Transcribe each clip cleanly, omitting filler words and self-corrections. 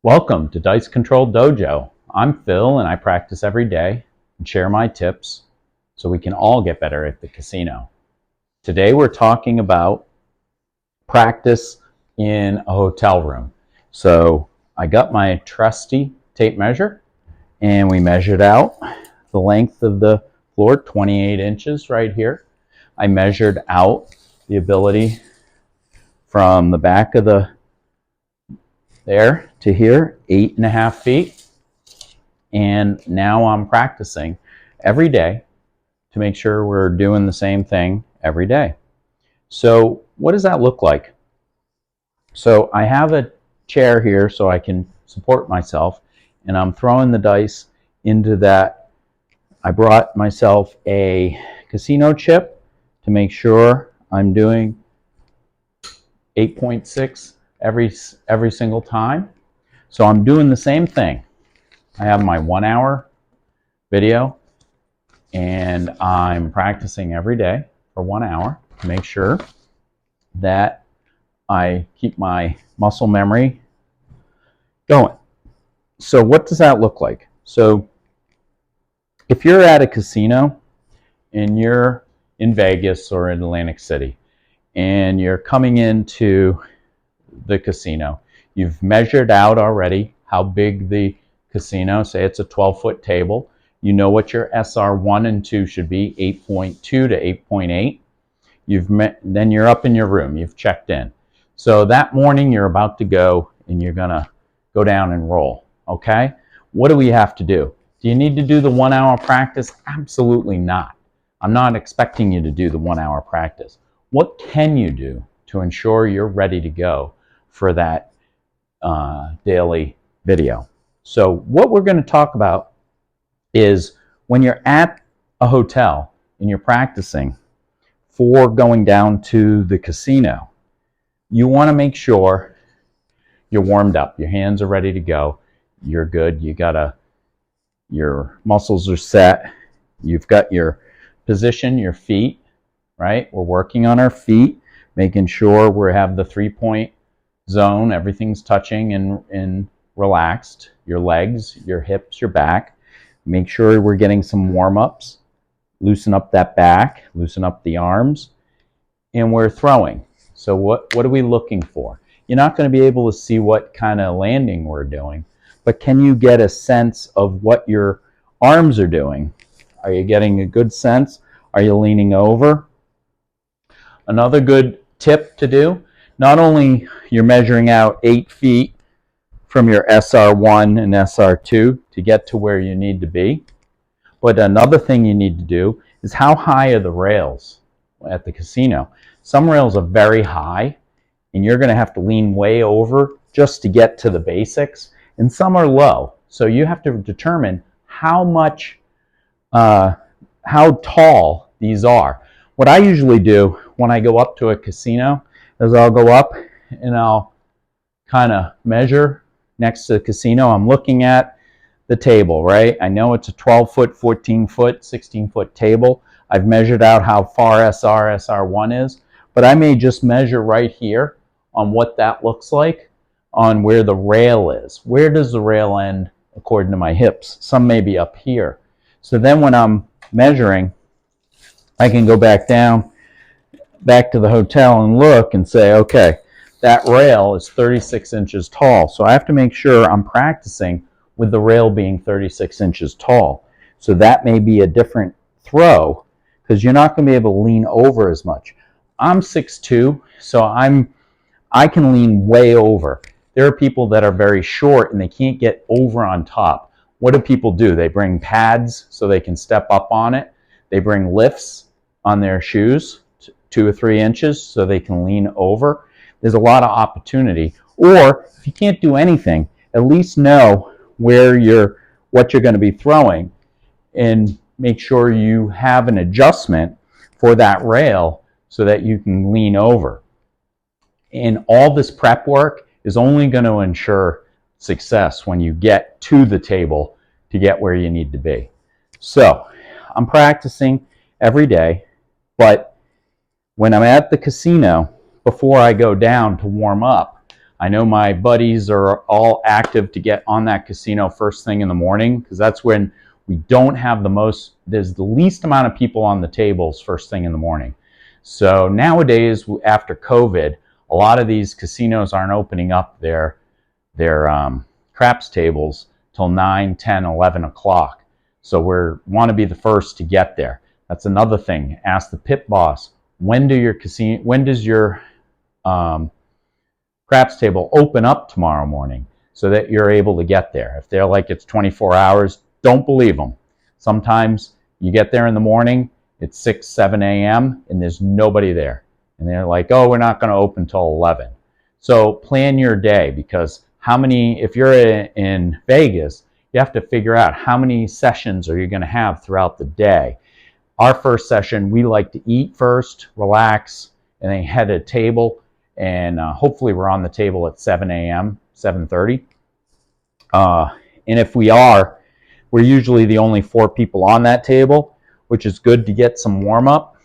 Welcome to Dice Control Dojo. I'm Phil and I practice every day and share my tips so we can all get better at the casino. Today we're talking about practice in a hotel room. So I got my trusty tape measure and we measured out the length of the floor, 28 inches right here. I measured out the ability from the back of the there to here, 8.5 feet. And now I'm practicing every day to make sure we're doing the same thing every day. So what does that look like? So I have a chair here so I can support myself, and I'm throwing the dice into that. I brought myself a casino chip to make sure I'm doing 8.6 every single time. So I'm doing the same thing. I have my 1 hour video and I'm practicing every day for 1 hour to make sure that I keep my muscle memory going. So what does that look like? So if you're at a casino and you're in Vegas or in Atlantic City and you're coming into the casino, you've measured out already how big the casino, say it's a 12-foot table. You know what your SR1 and 2 should be, 8.2 to 8.8. Then you're up in your room, you've checked in. So that morning you're about to go and you're gonna go down and roll, okay? What do we have to do? Do you need to do the 1 hour practice? Absolutely not. I'm not expecting you to do the 1 hour practice. What can you do to ensure you're ready to go for that daily video? So what we're going to talk about is when you're at a hotel and you're practicing for going down to the casino, you want to make sure you're warmed up, your hands are ready to go, you're good, your muscles are set, you've got your position, your feet, right? We're working on our feet, making sure we have the 3-point zone, everything's touching and relaxed. Your legs, your hips, your back. Make sure we're getting some warm-ups. Loosen up that back, loosen up the arms, and we're throwing. So what are we looking for? You're not going to be able to see what kind of landing we're doing, but can you get a sense of what your arms are doing? Are you getting a good sense? Are you leaning over? Another good tip to do, not only you're measuring out 8 feet from your SR1 and SR2 to get to where you need to be, but another thing you need to do is how high are the rails at the casino. Some rails are very high and you're going to have to lean way over just to get to the basics, and some are low. So you have to determine how tall these are. What I usually do when I go up to a casino is I'll go up and I'll kind of measure next to the casino. I'm looking at the table, right? I know it's a 12-foot, 14-foot, 16-foot table. I've measured out how far SR1 is, but I may just measure right here on what that looks like on where the rail is. Where does the rail end according to my hips? Some may be up here. So then when I'm measuring, I can go back down, back to the hotel and look and say, okay, that rail is 36 inches tall. So I have to make sure I'm practicing with the rail being 36 inches tall. So that may be a different throw because you're not going to be able to lean over as much. I'm 6'2", so I can lean way over. There are people that are very short and they can't get over on top. What do people do? They bring pads so they can step up on it. They bring lifts on their shoes, 2 or 3 inches, so they can lean over. There's a lot of opportunity. Or if you can't do anything, at least know what you're going to be throwing and make sure you have an adjustment for that rail so that you can lean over. And all this prep work is only going to ensure success when you get to the table to get where you need to be. So I'm practicing every day, but when I'm at the casino, before I go down to warm up, I know my buddies are all active to get on that casino first thing in the morning, because that's when we don't have there's the least amount of people on the tables first thing in the morning. So nowadays, after COVID, a lot of these casinos aren't opening up their craps tables till 9, 10, 11 o'clock. So we want to be the first to get there. That's another thing. Ask the pit boss, when does your craps table open up tomorrow morning, so that you're able to get there. If they're like it's 24 hours, don't believe them. Sometimes you get there in the morning, it's 6, 7 a.m. and there's nobody there. And they're like, oh, we're not going to open till 11. So plan your day, because if you're in Vegas, you have to figure out how many sessions are you going to have throughout the day. Our first session, we like to eat first, relax, and then head to a table. And hopefully we're on the table at 7 a.m., 7:30. And if we're usually the only 4 people on that table, which is good to get some warm up.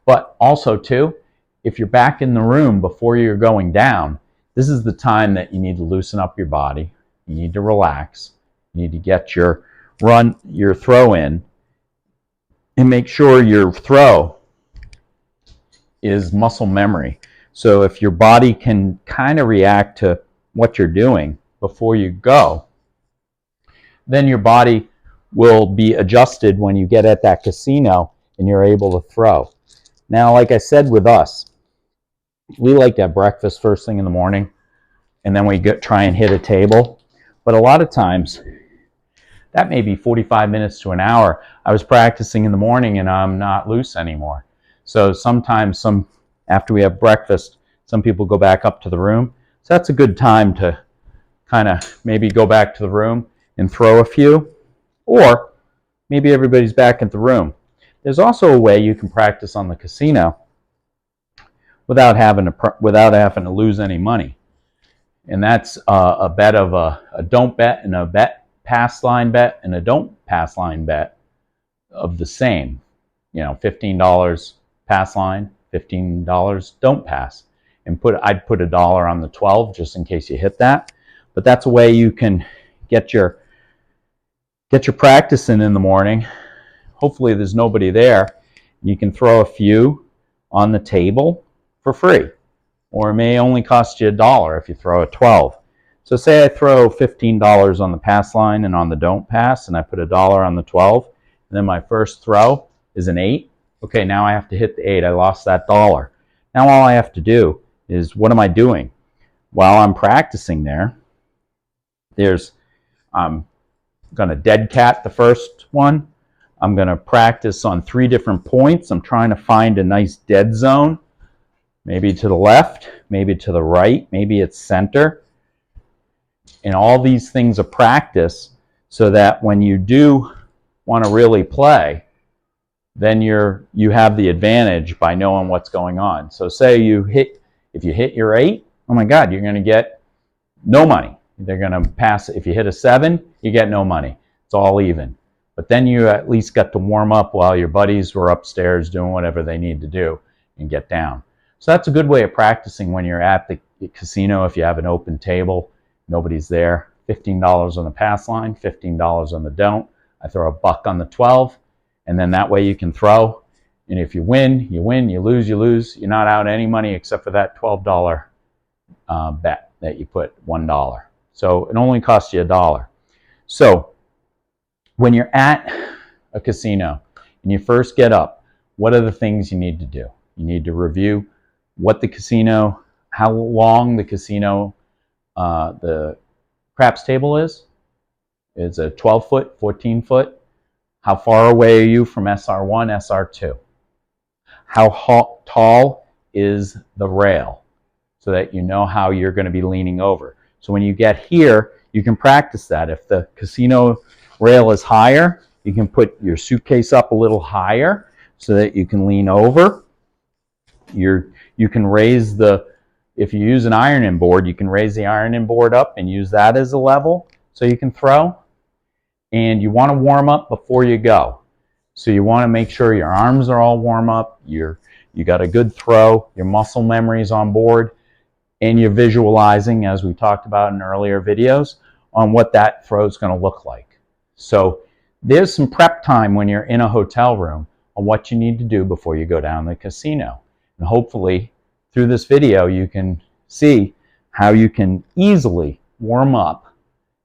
But also too, if you're back in the room before you're going down, this is the time that you need to loosen up your body. You need to relax. You need to get your throw in, and make sure your throw is muscle memory. So if your body can kind of react to what you're doing before you go, then your body will be adjusted when you get at that casino and you're able to throw. Now, like I said with us, we like to have breakfast first thing in the morning, and then we try and hit a table. But a lot of times, that may be 45 minutes to an hour. I was practicing in the morning and I'm not loose anymore. So sometimes after we have breakfast, some people go back up to the room. So that's a good time to kind of maybe go back to the room and throw a few, or maybe everybody's back at the room. There's also a way you can practice on the casino without having to lose any money. And that's a bet of a don't bet and a pass line bet and a don't pass line bet of the same. $15 pass line, $15 don't pass. And I'd put $1 on the 12 just in case you hit that. But that's a way you can get your practice in the morning. Hopefully there's nobody there. You can throw a few on the table for free. Or it may only cost you $1 if you throw a 12. So say I throw $15 on the pass line and on the don't pass, and I put $1 on the 12, and then my first throw is an 8. Okay, now I have to hit the 8. I lost that $1. Now all I have to do is, what am I doing? While I'm practicing there, I'm going to dead cat the first one. I'm going to practice on 3 different points. I'm trying to find a nice dead zone. Maybe to the left, maybe to the right, maybe it's center. And all these things are practice, so that when you do want to really play, then you have the advantage by knowing what's going on. So say if you hit your 8, oh my God, you're going to get no money. They're going to pass. If you hit a 7, you get no money. It's all even. But then you at least got to warm up while your buddies were upstairs doing whatever they need to do and get down. So that's a good way of practicing when you're at the casino. If you have an open table, nobody's there. $15 on the pass line, $15 on the don't. I throw $1 on the 12, and then that way you can throw. And if you win, you win. You lose, you lose. You're not out any money except for that $12 bet that you put $1. So it only costs you $1. So when you're at a casino and you first get up, what are the things you need to do? You need to review how long the casino, the craps table is. It's a 12-foot, 14-foot. How far away are you from SR1, SR2? How tall is the rail, so that you know how you're going to be leaning over. So when you get here, you can practice that. If the casino rail is higher, you can put your suitcase up a little higher so that you can lean over. You can raise if you use an ironing board, you can raise the ironing board up and use that as a level so you can throw. And you want to warm up before you go. So you want to make sure your arms are all warm up, you got a good throw, your muscle memory is on board. and you're visualizing, as we talked about in earlier videos, on what that throw is going to look like. So there's some prep time when you're in a hotel room on what you need to do before you go down to the casino. And hopefully through this video you can see how you can easily warm up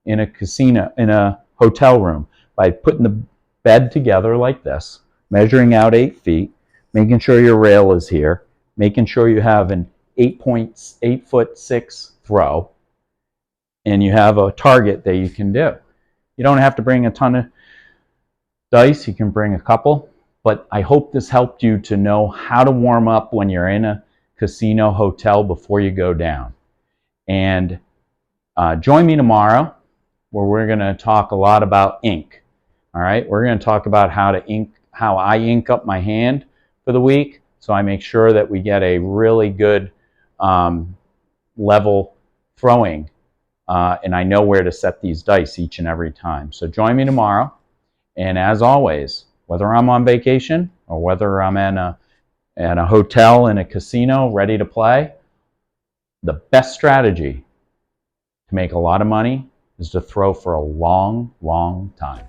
in a casino, in a hotel room, by putting the bed together like this, measuring out 8 feet, making sure your rail is here, making sure you have an 8'6" throw, and you have a target that you can do. You don't have to bring a ton of dice, you can bring a couple, but I hope this helped you to know how to warm up when you're in a casino hotel before you go down. And join me tomorrow, where we're going to talk a lot about ink. All right, we're going to talk about how I ink up my hand for the week, so I make sure that we get a really good level throwing, and I know where to set these dice each and every time. So join me tomorrow, and as always, whether I'm on vacation or whether I'm in a hotel in a casino ready to play, the best strategy to make a lot of money is to throw for a long, long time.